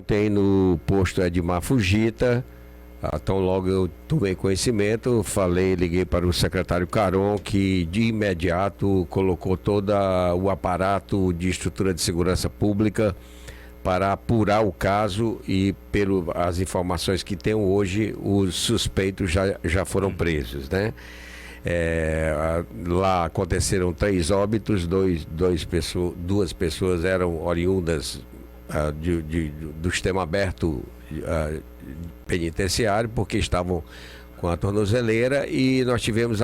Tem no posto Edmar Fujita. Tão logo eu tomei conhecimento, liguei para o secretário Caron, que de imediato colocou todo o aparato de estrutura de segurança pública para apurar o caso e, pelas informações que tenho hoje, os suspeitos já foram presos, né? Lá aconteceram 3 óbitos, duas pessoas eram oriundas do sistema aberto penitenciário, porque estavam com a tornozeleira, e nós tivemos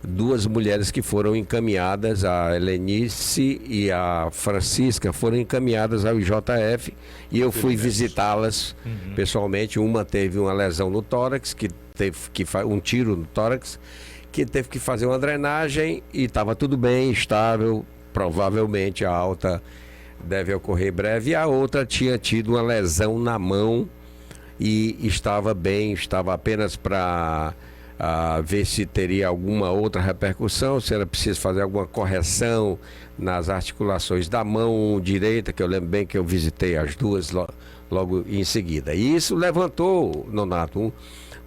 duas mulheres que foram encaminhadas, a Helenice e a Francisca, foram encaminhadas ao IJF, e eu fui visitá-las pessoalmente. Uma teve uma lesão no tórax, um tiro no tórax, que teve que fazer uma drenagem, e estava tudo bem, estável, provavelmente a alta deve ocorrer breve. E a outra tinha tido uma lesão na mão e estava bem, estava apenas para ver se teria alguma outra repercussão, se era preciso fazer alguma correção nas articulações da mão direita, que eu lembro bem que eu visitei as duas logo em seguida. E isso levantou, Nonato,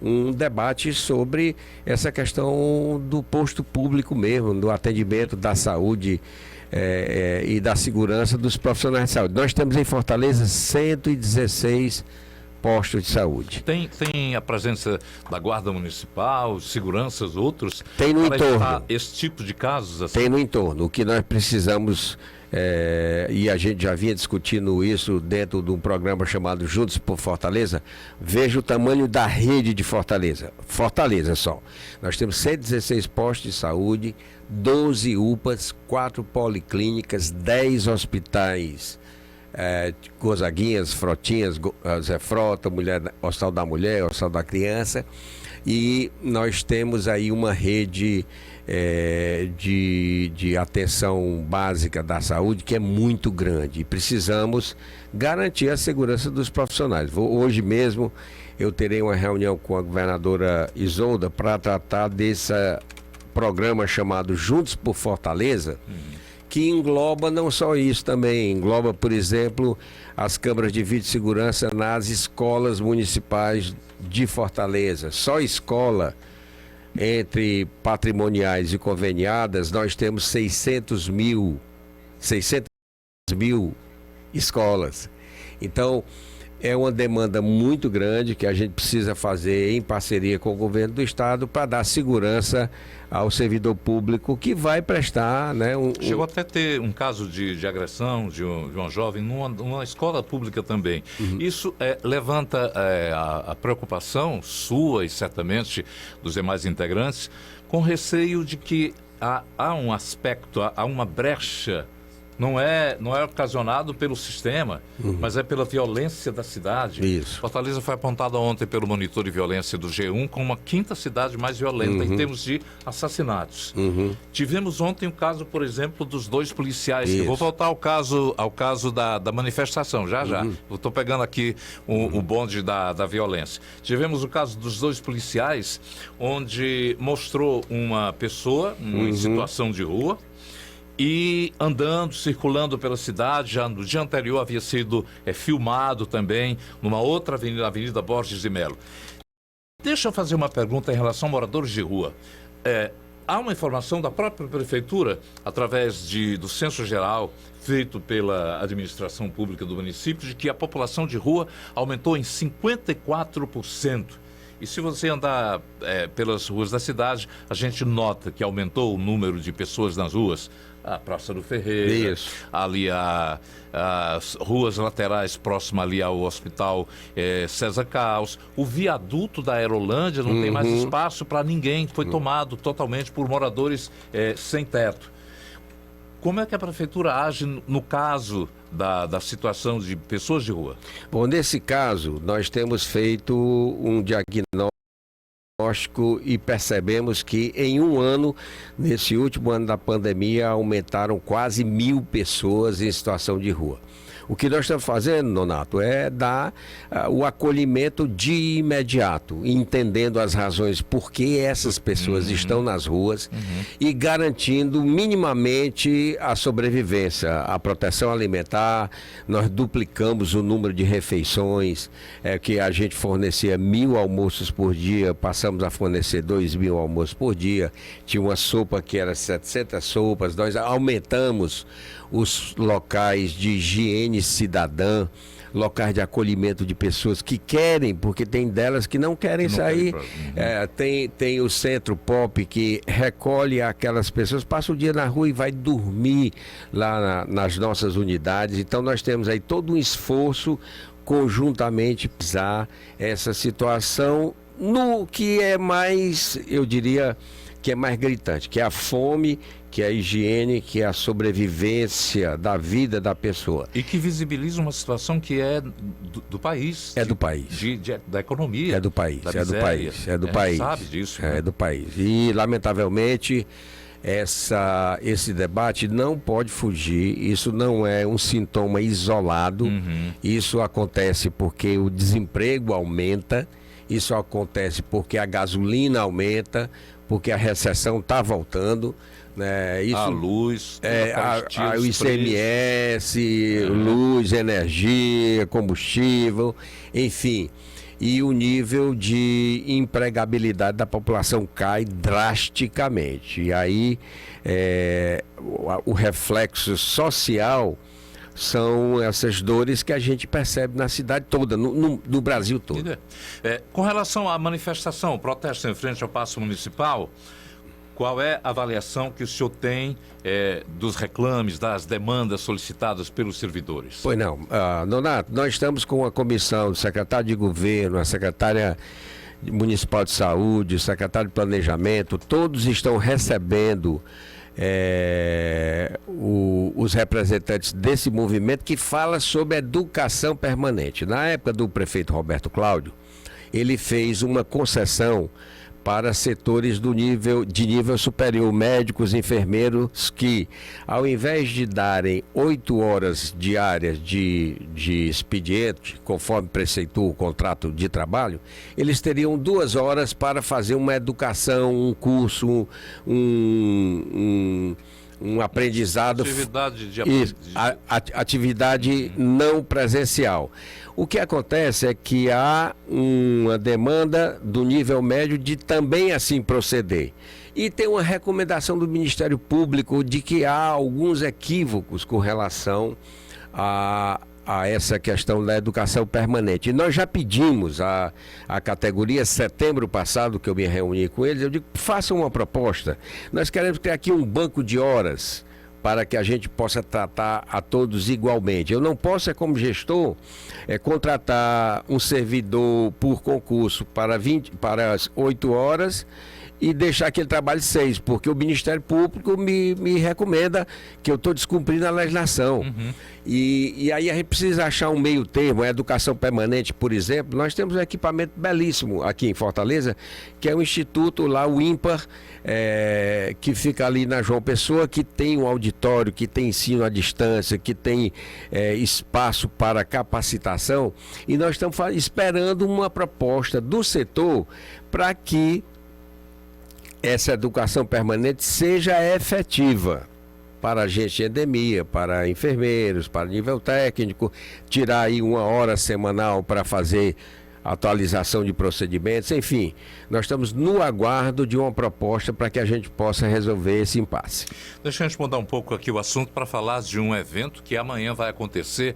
um debate sobre essa questão do posto público mesmo, do atendimento da saúde e da segurança dos profissionais de saúde. Nós temos em Fortaleza 116 postos de saúde. Tem a presença da Guarda Municipal, seguranças, outros? Tem no entorno. Esse tipo de casos? Assim? Tem no entorno. O que nós precisamos, e a gente já vinha discutindo isso dentro de um programa chamado Juntos por Fortaleza. Veja o tamanho da rede de Fortaleza. Fortaleza só. Nós temos 116 postos de saúde, 12 UPAs, 4 policlínicas, 10 hospitais, Gonzaguinhas, Frotinhas, Zé Frota, Hospital da Mulher, Hospital da Criança, e nós temos aí uma rede de atenção básica da saúde que é muito grande, e precisamos garantir a segurança dos profissionais. Hoje mesmo eu terei uma reunião com a governadora Isolda para tratar desse programa chamado Juntos por Fortaleza, que engloba não só isso também, engloba, por exemplo, as câmaras de videossegurança nas escolas municipais de Fortaleza. Só escola, entre patrimoniais e conveniadas, nós temos 600 mil escolas. Então, é uma demanda muito grande que a gente precisa fazer em parceria com o governo do estado para dar segurança ao servidor público que vai prestar, né? Chegou até a ter um caso de agressão de uma jovem numa escola pública também. Isso levanta a preocupação sua e certamente dos demais integrantes, com receio de que há um aspecto, há uma brecha. Não é ocasionado pelo sistema, mas é pela violência da cidade. Isso. Fortaleza foi apontada ontem pelo monitor de violência do G1 como a 5ª cidade mais violenta em termos de assassinatos. Tivemos ontem o caso, por exemplo, dos 2 policiais. Eu vou voltar ao caso da manifestação, já. Eu estou pegando aqui o bonde da violência. Tivemos o caso dos 2 policiais, onde mostrou uma pessoa em situação de rua, e andando, circulando pela cidade. Já no dia anterior havia sido filmado também numa outra avenida, Avenida Borges de Melo. Deixa eu fazer uma pergunta em relação a moradores de rua. Há uma informação da própria prefeitura, através do censo geral feito pela administração pública do município, de que a população de rua aumentou em 54%. E se você andar pelas ruas da cidade, a gente nota que aumentou o número de pessoas nas ruas. A Praça do Ferreira, ali as ruas laterais próximas ali ao Hospital César Caos, o viaduto da Aerolândia não tem mais espaço para ninguém, foi tomado totalmente por moradores sem teto. Como é que a prefeitura age no caso da situação de pessoas de rua? Bom, nesse caso, nós temos feito um diagnóstico e percebemos que em um ano, nesse último ano da pandemia, aumentaram quase 1000 pessoas em situação de rua. O que nós estamos fazendo, Nonato, é dar o acolhimento de imediato, entendendo as razões por que essas pessoas estão nas ruas e garantindo minimamente a sobrevivência, a proteção alimentar. Nós duplicamos o número de refeições, que a gente fornecia 1.000 almoços por dia, passamos a fornecer 2.000 almoços por dia. Tinha uma sopa que era 700 sopas. Nós aumentamos os locais de higiene cidadã, locais de acolhimento de pessoas que querem, porque tem delas que não querem sair. Tem o Centro Pop que recolhe aquelas pessoas, passa o dia na rua e vai dormir lá nas nossas unidades. Então nós temos aí todo um esforço conjuntamente para essa situação no que é mais, eu diria, que é mais gritante, que é a fome, que é a higiene, que é a sobrevivência da vida da pessoa. E que visibiliza uma situação que é do país. É do país. Da economia. É do país, da é do país, é do país. Sabe disso, né? É do país. E, lamentavelmente, esse debate não pode fugir. Isso não é um sintoma isolado. Isso acontece porque o desemprego aumenta. Isso acontece porque a gasolina aumenta, porque a recessão está voltando. Né? Isso, a luz, o ICMS, luz, energia, combustível, enfim. E o nível de empregabilidade da população cai drasticamente. E aí o reflexo social são essas dores que a gente percebe na cidade toda, no Brasil todo. Com relação à manifestação, protesto em frente ao Paço Municipal, qual é a avaliação que o senhor tem dos reclames, das demandas solicitadas pelos servidores? Pois não, Nonato, nós estamos com a comissão do secretário de governo, a secretária municipal de saúde, o secretário de planejamento, todos estão recebendo os representantes desse movimento que fala sobre educação permanente. Na época do prefeito Roberto Cláudio, ele fez uma concessão para setores de nível superior, médicos, enfermeiros, que ao invés de darem 8 horas diárias de expediente, conforme preceitua o contrato de trabalho, eles teriam 2 horas para fazer uma educação, um curso, um aprendizado, atividade não presencial. O que acontece é que há uma demanda do nível médio de também assim proceder. E tem uma recomendação do Ministério Público de que há alguns equívocos com relação a essa questão da educação permanente. E nós já pedimos à categoria, setembro passado, que eu me reuni com eles, eu digo, façam uma proposta. Nós queremos criar aqui um banco de horas para que a gente possa tratar a todos igualmente. Eu não posso, como gestor, contratar um servidor por concurso para 8 horas e deixar que ele trabalhe 6, porque o Ministério Público me recomenda que eu estou descumprindo a legislação. E aí a gente precisa achar um meio termo. A educação permanente, por exemplo, nós temos um equipamento belíssimo aqui em Fortaleza, que é o Instituto lá, o IMPAR, que fica ali na João Pessoa, que tem um auditório, que tem ensino à distância, que tem espaço para capacitação, e nós estamos esperando uma proposta do setor para que essa educação permanente seja efetiva para agentes de endemia, para enfermeiros, para nível técnico, tirar aí 1 hora semanal para fazer atualização de procedimentos, enfim, nós estamos no aguardo de uma proposta para que a gente possa resolver esse impasse. Deixa a gente mudar um pouco aqui o assunto para falar de um evento que amanhã vai acontecer,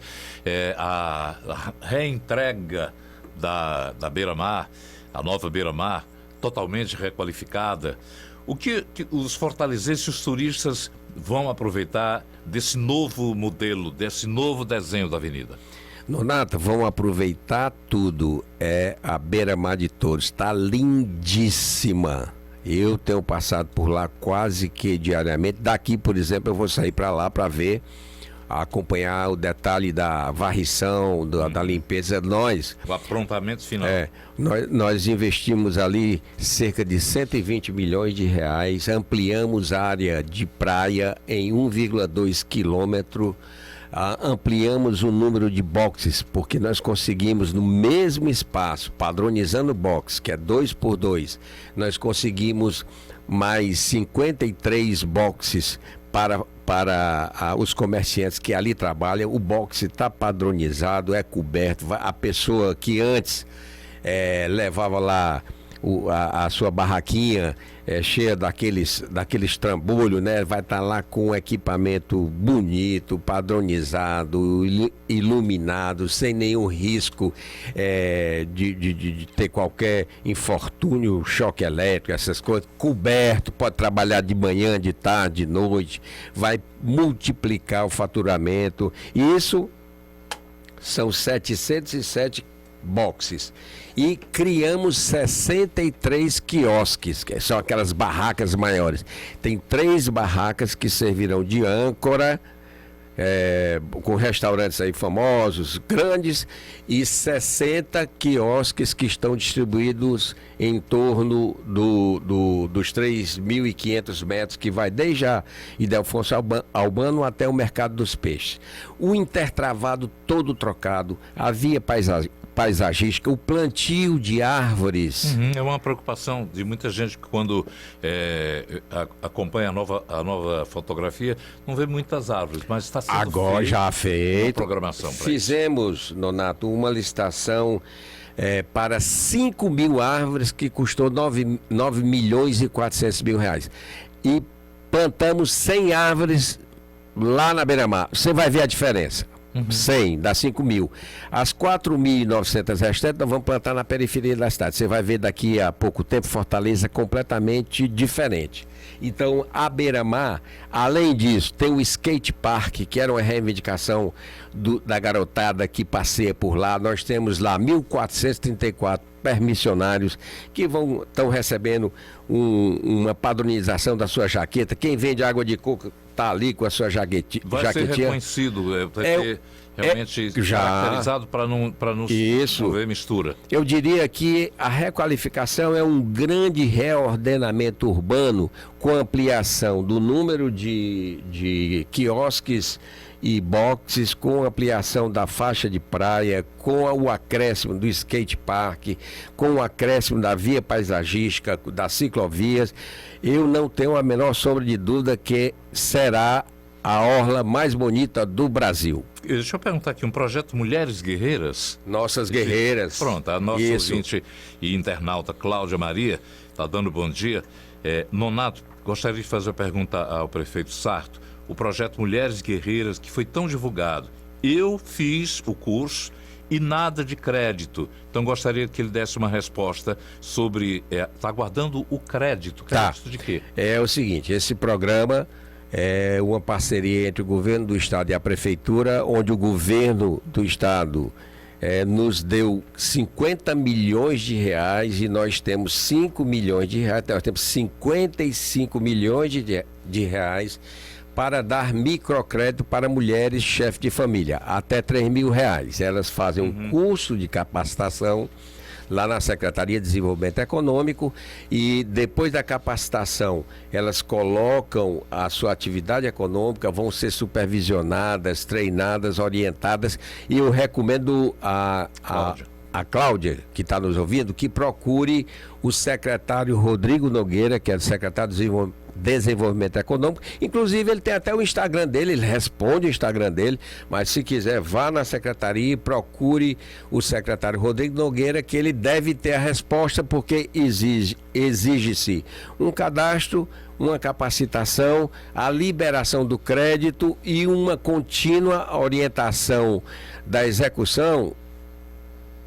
a reentrega da Beira-Mar, a nova Beira-Mar, totalmente requalificada. O que os fortalezenses e os turistas vão aproveitar desse novo modelo, desse novo desenho da avenida? Nonato, vão aproveitar tudo. A Beira-Mar de Touros está lindíssima. Eu tenho passado por lá quase que diariamente. Daqui, por exemplo, eu vou sair para lá para ver, acompanhar o detalhe da varrição, da limpeza. O aprontamento final. Nós investimos ali cerca de 120 milhões de reais, ampliamos a área de praia em 1,2 quilômetro. ampliamos o número de boxes, porque nós conseguimos no mesmo espaço, padronizando o box, que é 2x2, nós conseguimos mais 53 boxes para os comerciantes que ali trabalham. O boxe está padronizado, é coberto. A pessoa que antes levava lá a sua barraquinha cheia daqueles trambolhos, né? Vai estar lá com um equipamento bonito, padronizado, iluminado, sem nenhum risco de ter qualquer infortúnio, choque elétrico, essas coisas. Coberto, pode trabalhar de manhã, de tarde, de noite, vai multiplicar o faturamento. Isso são 707 boxes. E criamos 63 quiosques, que são aquelas barracas maiores. Tem 3 barracas que servirão de âncora, com restaurantes aí famosos, grandes, e 60 quiosques que estão distribuídos em torno dos 3.500 metros, que vai desde a Ildefonso Albano até o Mercado dos Peixes. O intertravado todo trocado, a via paisagística, o plantio de árvores. É uma preocupação de muita gente que quando acompanha a nova fotografia, não vê muitas árvores, mas está sendo agora já feito. Programação Fizemos, Nonato, uma licitação para 5 mil árvores que custou 9 milhões e 400 mil reais. E plantamos 100 árvores lá na beira-mar. Você vai ver a diferença. 100, dá 5 mil. As 4.900 restantes nós vamos plantar na periferia da cidade. Você vai ver daqui a pouco tempo Fortaleza completamente diferente. Então, a beira-mar, além disso, tem o skate park, que era uma reivindicação da garotada que passeia por lá. Nós temos lá 1.434 permissionários que estão recebendo uma padronização da sua jaqueta. Quem vende água de coco está ali com a sua jaquetinha. Vai ser reconhecido, vai ser realmente caracterizado para não haver mistura. Eu diria que a requalificação é um grande reordenamento urbano com ampliação do número de quiosques e boxes, com ampliação da faixa de praia, com o acréscimo do skate park, com o acréscimo da via paisagística, das ciclovias. Eu não tenho a menor sombra de dúvida que será a orla mais bonita do Brasil. Deixa eu perguntar aqui, um projeto Mulheres Guerreiras? Nossas guerreiras. Pronto, a nossa ouvinte e internauta Cláudia Maria está dando bom dia. Nonato, gostaria de fazer uma pergunta ao prefeito Sarto. O projeto Mulheres Guerreiras, que foi tão divulgado. Eu fiz o curso e nada de crédito. Então gostaria que ele desse uma resposta sobre... Está aguardando o crédito. Crédito de quê? É o seguinte, esse programa é uma parceria entre o governo do estado e a prefeitura, onde o governo do estado nos deu 50 milhões de reais e nós temos 5 milhões de reais, nós temos 55 milhões de reais para dar microcrédito para mulheres chefes de família, até 3 mil reais. Elas fazem um curso de capacitação lá na Secretaria de Desenvolvimento Econômico e depois da capacitação elas colocam a sua atividade econômica, vão ser supervisionadas, treinadas, orientadas, e eu recomendo a Cláudia, que está nos ouvindo, que procure o secretário Rodrigo Nogueira, que é o secretário de Desenvolvimento Econômico. Inclusive ele tem até o Instagram dele, ele responde o Instagram dele, mas se quiser vá na secretaria e procure o secretário Rodrigo Nogueira, que ele deve ter a resposta, porque exige-se um cadastro, uma capacitação, a liberação do crédito e uma contínua orientação da execução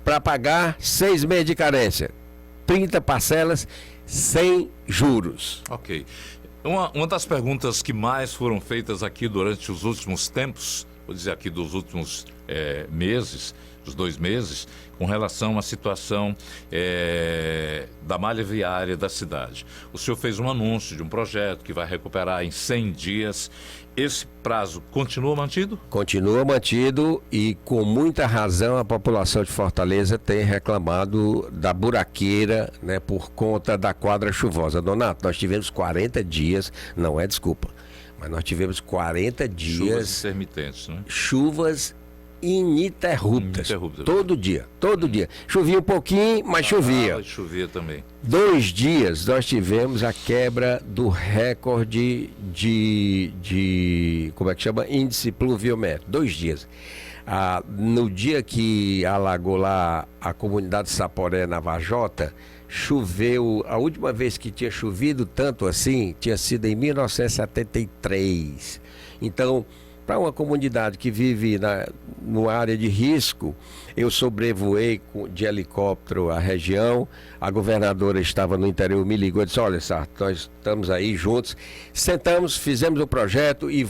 para pagar 6 meses de carência, 30 parcelas sem juros. Ok. Uma das perguntas que mais foram feitas aqui durante os últimos tempos, vou dizer aqui dos últimos meses, dos 2 meses, com relação à situação da malha viária da cidade. O senhor fez um anúncio de um projeto que vai recuperar em 100 dias. Esse prazo continua mantido? Continua mantido e com muita razão a população de Fortaleza tem reclamado da buraqueira, por conta da quadra chuvosa. Donato, nós tivemos 40 dias, não é desculpa, Mas nós tivemos 40 dias... Chuvas intermitentes, né? Chuvas ininterruptas. Todo dia. Chovia um pouquinho, mas chovia. Chovia também. 2 dias nós tivemos a quebra do recorde de como é que chama? Índice pluviométrico. 2 dias. No dia que alagou lá a comunidade Saporé, na Vajota, choveu, a última vez que tinha chovido tanto assim, tinha sido em 1973. Então, para uma comunidade que vive numa área de risco, eu sobrevoei de helicóptero a região, a governadora estava no interior, me ligou e disse, olha, Sarto, nós estamos aí juntos, sentamos, fizemos o projeto e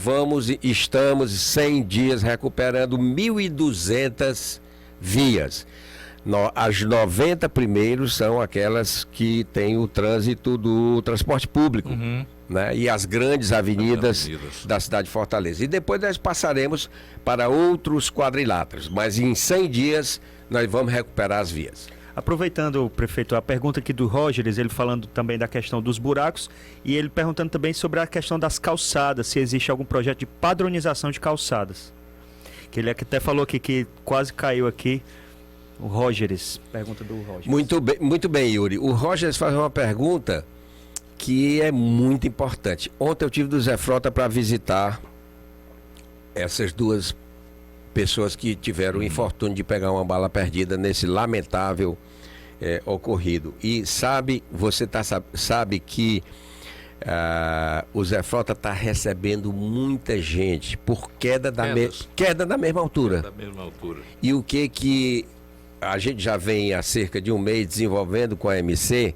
estamos 100 dias recuperando 1.200 vias. As 90 primeiros são aquelas que têm o trânsito do transporte público. Né? E as grandes avenidas da cidade de Fortaleza. E depois nós passaremos para outros quadriláteros, mas em 100 dias nós vamos recuperar as vias. Aproveitando, prefeito, a pergunta aqui do Rogers, ele falando também da questão dos buracos e ele perguntando também sobre a questão das calçadas, se existe algum projeto de padronização de calçadas. Que ele até falou aqui que quase caiu aqui. O Rogers, pergunta do Rogers. Muito bem, Yuri. O Rogers faz uma pergunta que é muito importante. Ontem eu tive do Zé Frota para visitar essas 2 pessoas que tiveram o infortúnio de pegar uma bala perdida nesse lamentável ocorrido. E sabe que o Zé Frota está recebendo muita gente por queda da mesma altura. E o que a gente já vem há cerca de um mês desenvolvendo com a MC,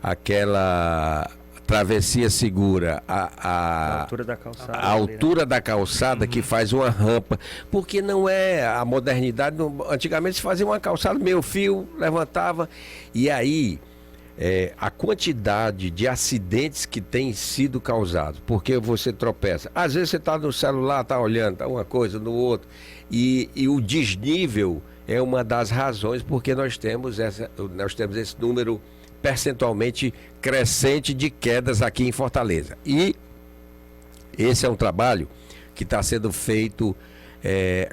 aquela travessia segura, a altura da calçada, da calçada que faz uma rampa, porque não é a modernidade. Antigamente se fazia uma calçada, meio fio, levantava, e aí a quantidade de acidentes que tem sido causados, porque você tropeça, às vezes você está no celular, está olhando, está uma coisa no outro, e o desnível é uma das razões porque nós temos esse número percentualmente crescente de quedas aqui em Fortaleza. E esse é um trabalho que está sendo feito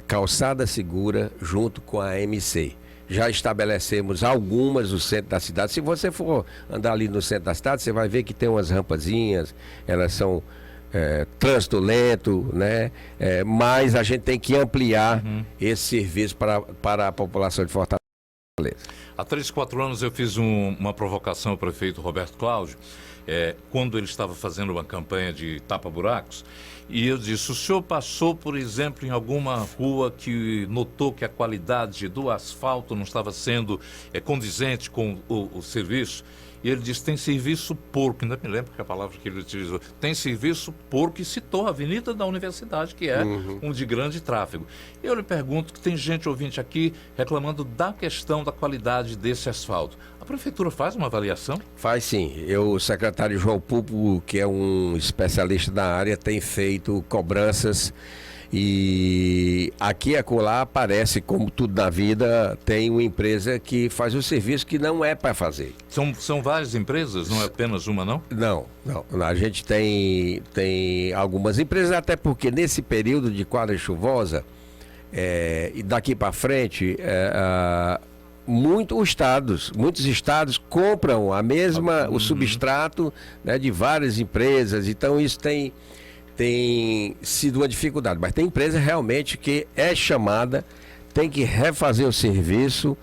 calçada segura junto com a MC. Já estabelecemos algumas no centro da cidade. Se você for andar ali no centro da cidade, você vai ver que tem umas rampazinhas, elas são trânsito lento, né? Mas a gente tem que ampliar esse serviço para a população de Fortaleza. Há 3, 4 anos eu fiz uma provocação ao prefeito Roberto Cláudio, quando ele estava fazendo uma campanha de tapa-buracos, e eu disse, o senhor passou, por exemplo, em alguma rua que notou que a qualidade do asfalto não estava sendo condizente com o serviço? E ele disse, tem serviço porco, ainda me lembro que a palavra que ele utilizou, tem serviço porco, e citou a Avenida da Universidade, que é um de grande tráfego. Eu lhe pergunto, que tem gente ouvinte aqui reclamando da questão da qualidade desse asfalto. A prefeitura faz uma avaliação? Faz sim. O secretário João Pupo, que é um especialista da área, tem feito cobranças. E aqui e acolá aparece, como tudo na vida, tem uma empresa que faz o serviço que não é para fazer. São várias empresas, não é apenas uma, não? Não. A gente tem algumas empresas, até porque nesse período de quadra chuvosa, e daqui para frente, muitos estados compram o substrato, né, de várias empresas, então isso tem sido uma dificuldade, mas tem empresa realmente que é chamada, tem que refazer o serviço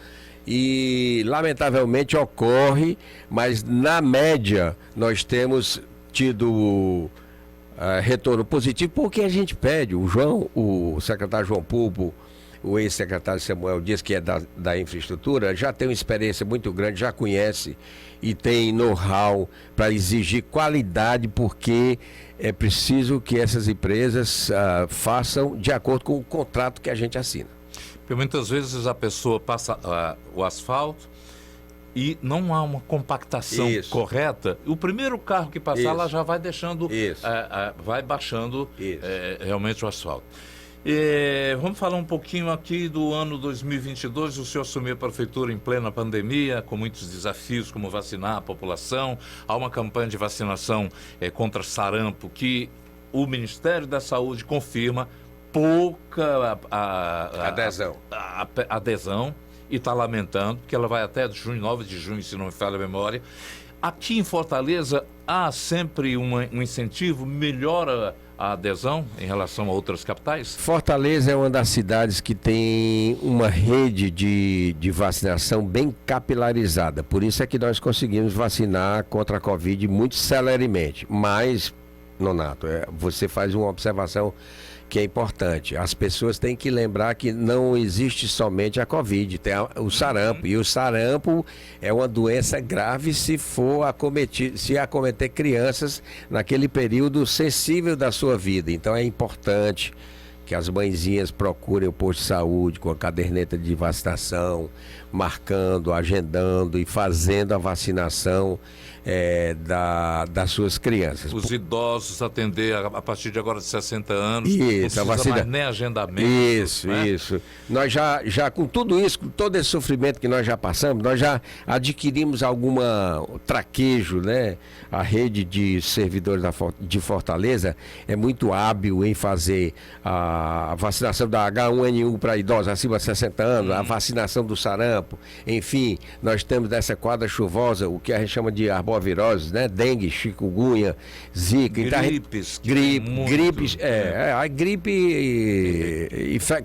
e lamentavelmente ocorre, mas na média nós temos tido retorno positivo, porque a gente pede, o secretário João Pupo, o ex-secretário Samuel Dias, que é da infraestrutura, já tem uma experiência muito grande, já conhece e tem know-how para exigir qualidade, porque é preciso que essas empresas façam de acordo com o contrato que a gente assina. Porque muitas vezes a pessoa passa o asfalto e não há uma compactação correta. O primeiro carro que passar, ela já vai deixando, vai baixando realmente o asfalto. Vamos falar um pouquinho aqui do ano 2022. O senhor assumiu a prefeitura em plena pandemia, com muitos desafios, como vacinar a população. Há uma campanha de vacinação contra sarampo que o Ministério da Saúde confirma pouca adesão e está lamentando que ela vai até junho, 9 de junho, se não me falha a memória. Aqui em Fortaleza há sempre um incentivo, melhora a adesão em relação a outras capitais? Fortaleza é uma das cidades que tem uma rede de vacinação bem capilarizada. Por isso é que nós conseguimos vacinar contra a Covid muito celeremente. Mas, Nonato, você faz uma observação que é importante. As pessoas têm que lembrar que não existe somente a Covid, tem o sarampo. E o sarampo é uma doença grave se acometer crianças naquele período sensível da sua vida. Então é importante que as mãezinhas procurem o posto de saúde com a caderneta de vacinação, marcando, agendando e fazendo a vacinação das suas crianças. Os idosos atender a partir de agora de 60 anos, isso, não precisa mais nem agendamento. Isso, né? Isso. Nós já com tudo isso, com todo esse sofrimento que nós já passamos, nós já adquirimos alguma traquejo, né? A rede de servidores de Fortaleza é muito hábil em fazer a vacinação da H1N1 para idosos acima de 60 anos, a vacinação do sarampo, enfim, nós temos dessa quadra chuvosa, o que a gente chama de arboviroses, né? Dengue, chikungunya, zika. Gripes. Gripes, a gripe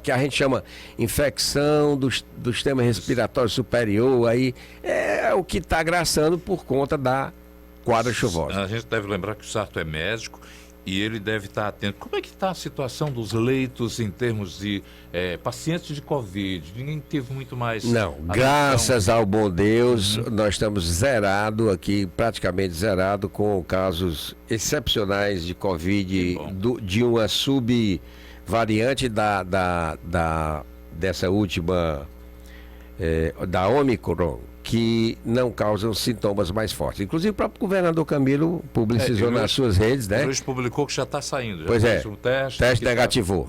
que a gente chama infecção do sistema respiratório superior, aí é o que está agraçando por conta da quadra chuvosa. A gente deve lembrar que o Sarto é médico e ele deve estar atento. Como é que está a situação dos leitos em termos de pacientes de Covid? Ninguém teve muito mais... Não, graças ao bom Deus, nós estamos zerado aqui, praticamente zerado, com casos excepcionais de Covid, de uma subvariante dessa última, da Omicron, que não causam sintomas mais fortes. Inclusive o próprio governador Camilo publicizou nas suas redes, né? Hoje publicou que já está saindo. Pois o teste negativou,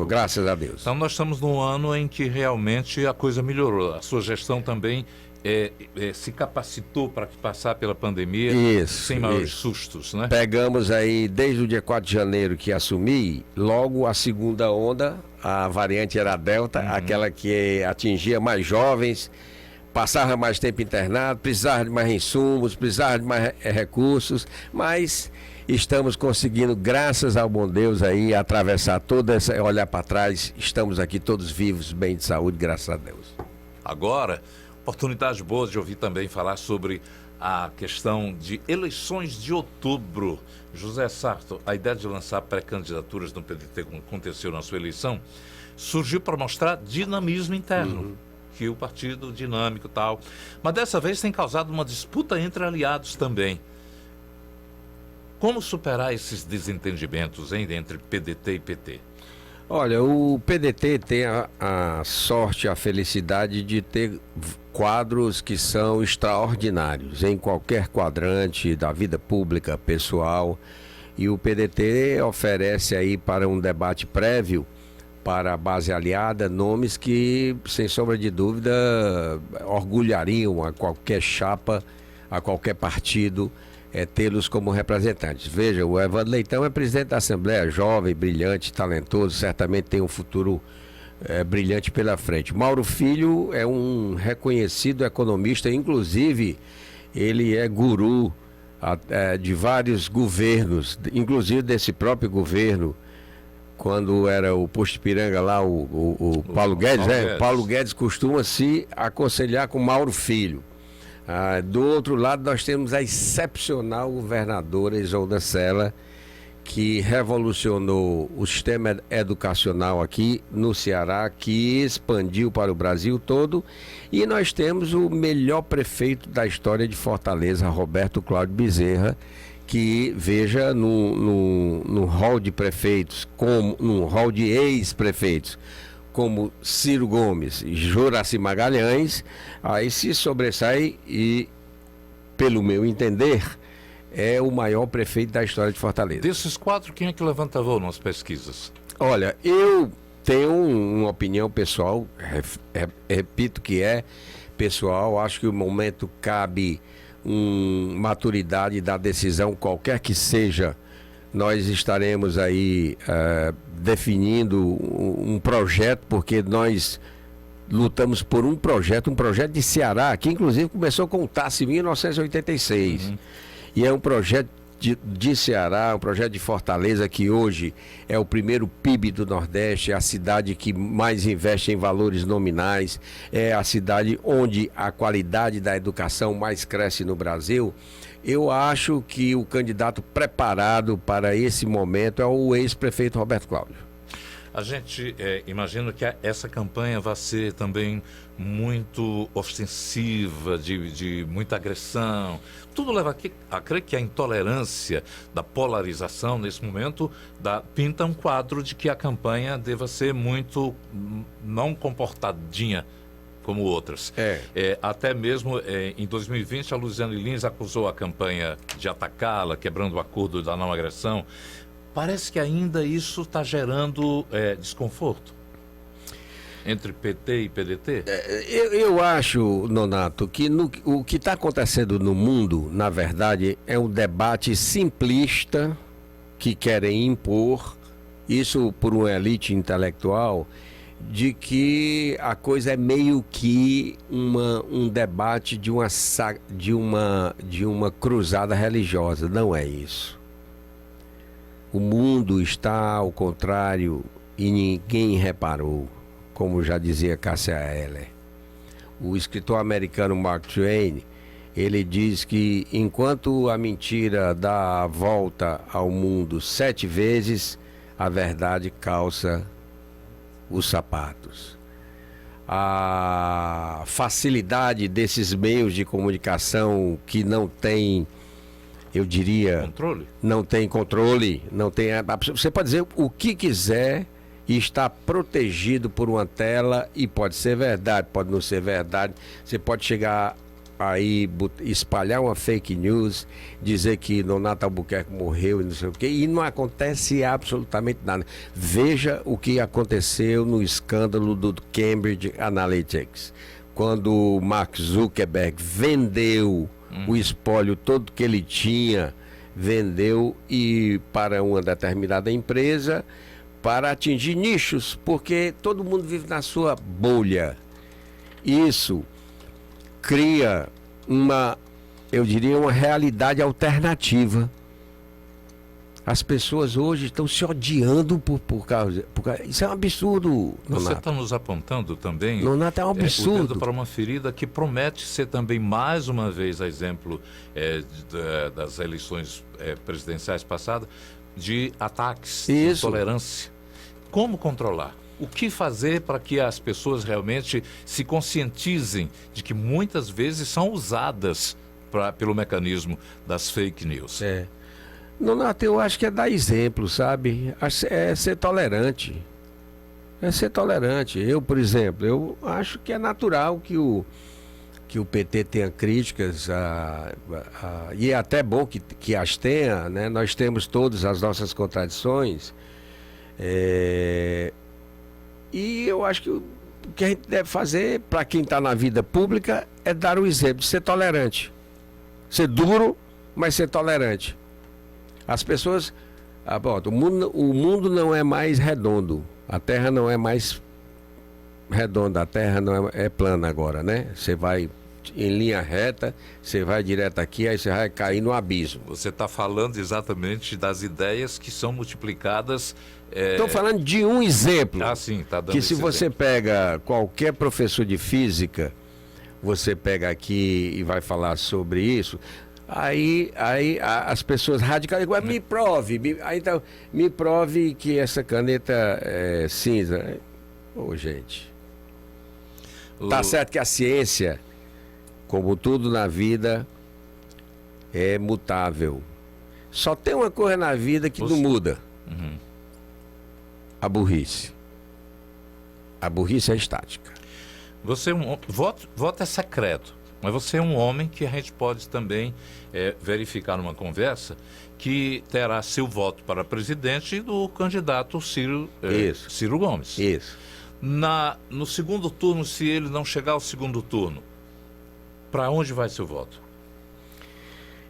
graças a Deus. Então nós estamos num ano em que realmente a coisa melhorou. A sua gestão também se capacitou para passar pela pandemia sem maiores sustos, né? Pegamos aí, desde o dia 4 de janeiro que assumi, logo a segunda onda, a variante era a Delta, aquela que atingia mais jovens, passava mais tempo internado, precisava de mais insumos, precisava de mais recursos, mas estamos conseguindo, graças ao bom Deus aí, atravessar toda essa, olhar para trás, estamos aqui todos vivos, bem de saúde, graças a Deus. Agora, oportunidade boa de ouvir também falar sobre a questão de eleições de outubro. José Sarto, a ideia de lançar pré-candidaturas no PDT, como aconteceu na sua eleição, surgiu para mostrar dinamismo interno. Que o partido dinâmico e tal, mas dessa vez tem causado uma disputa entre aliados também. Como superar esses desentendimentos entre PDT e PT? Olha, o PDT tem a sorte, a felicidade de ter quadros que são extraordinários em qualquer quadrante da vida pública, pessoal, e o PDT oferece aí para um debate prévio para a base aliada, nomes que, sem sombra de dúvida, orgulhariam a qualquer chapa, a qualquer partido, tê-los como representantes. Veja, o Evandro Leitão é presidente da Assembleia, jovem, brilhante, talentoso, certamente tem um futuro brilhante pela frente. Mauro Filho é um reconhecido economista, inclusive ele é guru de vários governos, inclusive desse próprio governo, quando era o Posto Ipiranga lá, o Paulo Guedes, né? Paulo Guedes costuma se aconselhar com Mauro Filho. Do outro lado, nós temos a excepcional governadora Isolda Sela, que revolucionou o sistema educacional aqui no Ceará, que expandiu para o Brasil todo. E nós temos o melhor prefeito da história de Fortaleza, Roberto Cláudio Bezerra, que, veja, no hall de prefeitos, no hall de ex-prefeitos, como Ciro Gomes e Juracy Magalhães, aí se sobressai e, pelo meu entender, é o maior prefeito da história de Fortaleza. Desses quatro, quem é que levanta voo nas pesquisas? Olha, eu tenho uma opinião pessoal, repito que é pessoal, acho que o momento cabe maturidade da decisão, qualquer que seja nós estaremos aí definindo um projeto, porque nós lutamos por um projeto de Ceará, que inclusive começou com o TASS em 1986. E é um projeto de Ceará, um projeto de Fortaleza, que hoje é o primeiro PIB do Nordeste, é a cidade que mais investe em valores nominais, é a cidade onde a qualidade da educação mais cresce no Brasil. Eu acho que o candidato preparado para esse momento é o ex-prefeito Roberto Cláudio. A gente imagina que essa campanha vai ser também muito ostensiva, de muita agressão. Tudo leva a crer que a intolerância da polarização, nesse momento, pinta um quadro de que a campanha deva ser muito não comportadinha como outras. Até mesmo em 2020, a Luziane Lins acusou a campanha de atacá-la, quebrando o acordo da não agressão. Parece que ainda isso está gerando desconforto entre PT e PDT? Eu acho, Nonato, que o que está acontecendo no mundo, na verdade, é um debate simplista que querem impor, isso por uma elite intelectual, de que a coisa é meio que um debate de uma cruzada religiosa. Não é isso. O mundo está ao contrário e ninguém reparou, como já dizia Cássia Eller. O escritor americano Mark Twain, ele diz que enquanto a mentira dá a volta ao mundo 7 vezes, a verdade calça os sapatos. A facilidade desses meios de comunicação que não tem, eu diria, não tem controle, não tem. Você pode dizer o que quiser e está protegido por uma tela, e pode ser verdade, pode não ser verdade. Você pode chegar aí, espalhar uma fake news, dizer que Nonato Albuquerque morreu e não sei o quê, e não acontece absolutamente nada. Veja o que aconteceu no escândalo do Cambridge Analytics, quando o Mark Zuckerberg vendeu o espólio todo que ele tinha, vendeu para uma determinada empresa para atingir nichos, porque todo mundo vive na sua bolha. Isso cria eu diria, uma realidade alternativa. As pessoas hoje estão se odiando por causa. Isso é um absurdo, Nonato. Você está nos apontando também, Nonato, é um absurdo. O dedo para uma ferida que promete ser também, mais uma vez, a exemplo das eleições presidenciais passadas, de ataques, de intolerância. Como controlar? O que fazer para que as pessoas realmente se conscientizem de que muitas vezes são usadas pelo mecanismo das fake news? Nonato, eu acho que é dar exemplo, sabe? É ser tolerante. É ser tolerante. Eu, por exemplo, eu acho que é natural que o PT tenha críticas, e é até bom que as tenha, né? Nós temos todas as nossas contradições. E eu acho que o que a gente deve fazer, para quem está na vida pública, é dar o exemplo de ser tolerante. Ser duro, mas ser tolerante. As pessoas... o mundo não é mais redondo. A Terra não é mais redonda. A Terra não é plana agora, né? Você vai em linha reta, você vai direto aqui, aí você vai cair no abismo. Você está falando exatamente das ideias que são multiplicadas... Estou falando de um exemplo. Sim, tá dando que se você exemplo. pega qualquer professor de física, você pega aqui e vai falar sobre isso, aí as pessoas radicais dizem, me prove, então, me prove que essa caneta é cinza. Gente, tá certo que a ciência, como tudo na vida, é mutável. Só tem uma coisa na vida que não muda. A burrice. A burrice é estática. Você voto é secreto, mas você é um homem que a gente pode também verificar numa conversa que terá seu voto para presidente do candidato Ciro Gomes. Isso. No segundo turno, se ele não chegar ao segundo turno, para onde vai seu voto?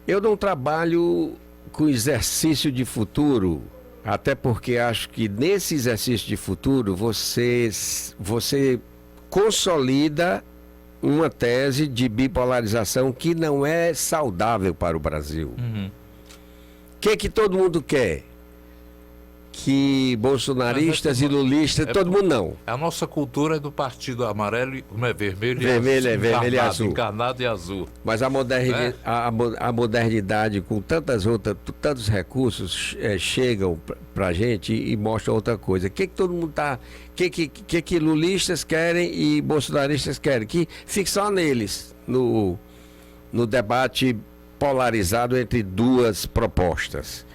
Eu não trabalho com exercício de futuro, até porque acho que nesse exercício de futuro você consolida uma tese de bipolarização que não é saudável para o Brasil. O que todo mundo quer? Que bolsonaristas e lulistas, todo mundo não. A nossa cultura é do partido amarelo, como é vermelho e azul. Encarnado e azul. Mas a modernidade com tantos recursos chegam para a gente e mostram outra coisa. O que todo mundo está... O que lulistas querem e bolsonaristas querem? Que fique só neles, no debate polarizado entre duas propostas.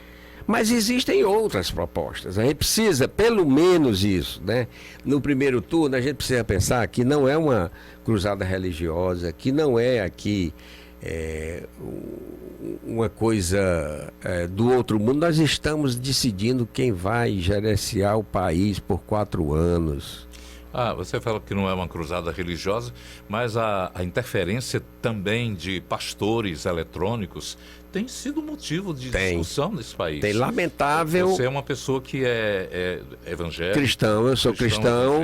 Mas existem outras propostas. A gente precisa, pelo menos isso, né? No primeiro turno, a gente precisa pensar que não é uma cruzada religiosa, que não é aqui uma coisa do outro mundo. Nós estamos decidindo quem vai gerenciar o país por 4 anos. Você fala que não é uma cruzada religiosa, mas a interferência também de pastores eletrônicos tem sido motivo de discussão nesse país. Tem, lamentável... Você é uma pessoa que é evangélica. Cristão, eu sou cristão.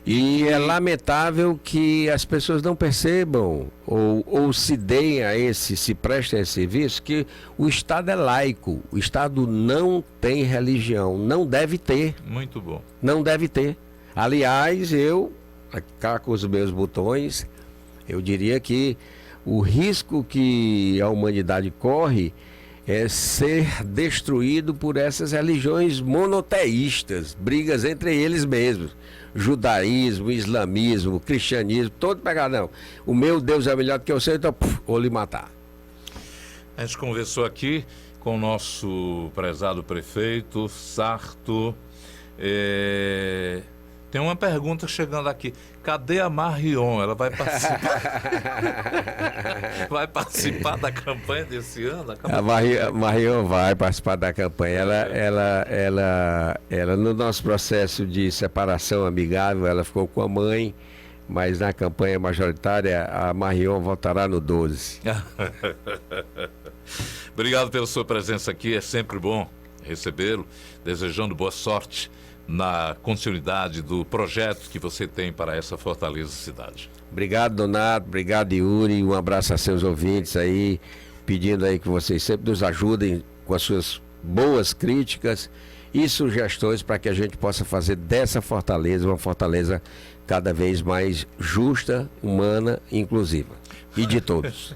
E é lamentável que as pessoas não percebam ou se deem se prestem a esse serviço, que o Estado é laico. O Estado não tem religião, não deve ter. Muito bom. Não deve ter. Aliás, eu, cá com os meus botões, eu diria que o risco que a humanidade corre é ser destruído por essas religiões monoteístas, brigas entre eles mesmos. Judaísmo, islamismo, cristianismo, todo pegadão. O meu Deus é melhor do que o seu, então vou lhe matar. A gente conversou aqui com o nosso prezado prefeito, Sarto. Tem uma pergunta chegando aqui. Cadê a Marion? Ela vai participar? Vai participar da campanha desse ano? A Marion vai participar da campanha. Ela, no nosso processo de separação amigável, ela ficou com a mãe, mas na campanha majoritária, a Marion votará no 12. Obrigado pela sua presença aqui. É sempre bom recebê-lo. Desejando boa sorte na continuidade do projeto que você tem para essa Fortaleza cidade. Obrigado, Donato, obrigado, Yuri, um abraço a seus ouvintes aí, pedindo aí que vocês sempre nos ajudem com as suas boas críticas e sugestões para que a gente possa fazer dessa Fortaleza uma Fortaleza cada vez mais justa, humana e inclusiva. E de todos.